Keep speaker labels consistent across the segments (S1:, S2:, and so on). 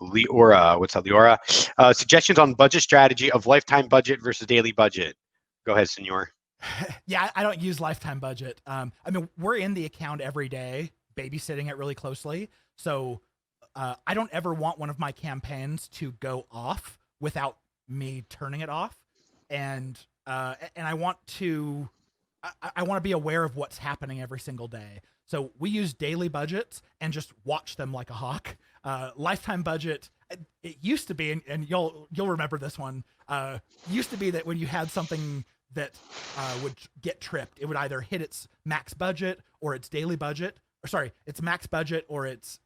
S1: Leora. What's up, Leora? Suggestions on budget strategy of lifetime budget versus daily budget. Go ahead, Senor.
S2: Yeah, I don't use lifetime budget. I mean, we're in the account every day, babysitting it really closely. So I don't ever want one of my campaigns to go off without me turning it off. And I want to be aware of what's happening every single day. So we use daily budgets and just watch them like a hawk. Lifetime budget, it used to be, and you'll remember this one. Used to be that when you had something that would get tripped, it would either hit its max budget or its daily budget, or sorry, its max budget or its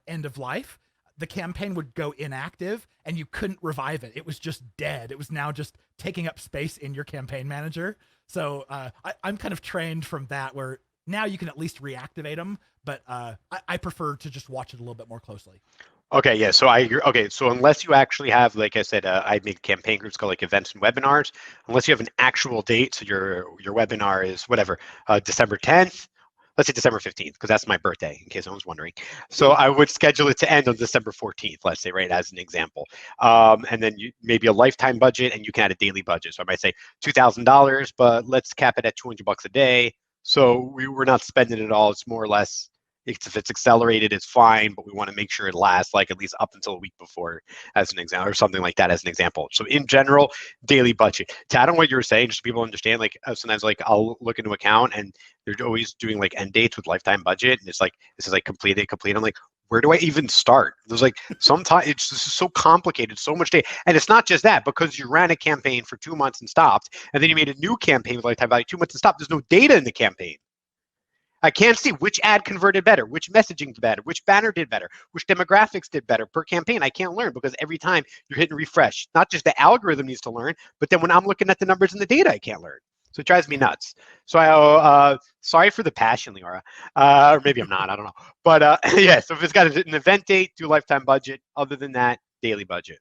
S2: end of life. The campaign would go inactive and you couldn't revive it. It was just dead. It was now just taking up space in your campaign manager. So I'm kind of trained from that, where now you can at least reactivate them, but I prefer to just watch it a little bit more closely.
S1: Okay, yeah. So I agree. Okay, so unless you actually have, like I said, I make campaign groups called like events and webinars. Unless you have an actual date, so your webinar is whatever, December 10th. Let's say December 15th, because that's my birthday, in case anyone's wondering. So I would schedule it to end on December 14th, let's say, right, as an example. And then maybe a lifetime budget, and you can add a daily budget. So I might say $2,000, but let's cap it at $200 a day. So we're not spending it all. It's more or less, if it's accelerated, it's fine, but we want to make sure it lasts like at least up until a week before, as an example, or something like that as an example. So in general, daily budget. To add on what you were saying, just so people understand, like sometimes like I'll look into account and they're always doing like end dates with lifetime budget, and it's like, this is like complete. I'm like, where do I even start? There's like, sometimes it's just so complicated, so much data. And it's not just that, because you ran a campaign for 2 months and stopped, and then you made a new campaign with lifetime value 2 months and stopped. There's no data in the campaign. I can't see which ad converted better, which messaging did better, which banner did better, which demographics did better per campaign. I can't learn, because every time you're hitting refresh, not just the algorithm needs to learn, but then when I'm looking at the numbers in the data, I can't learn. So it drives me nuts. So sorry for the passion, Leora. Or maybe I'm not, I don't know. But yeah, so if it's got an event date, do lifetime budget. Other than that, daily budget.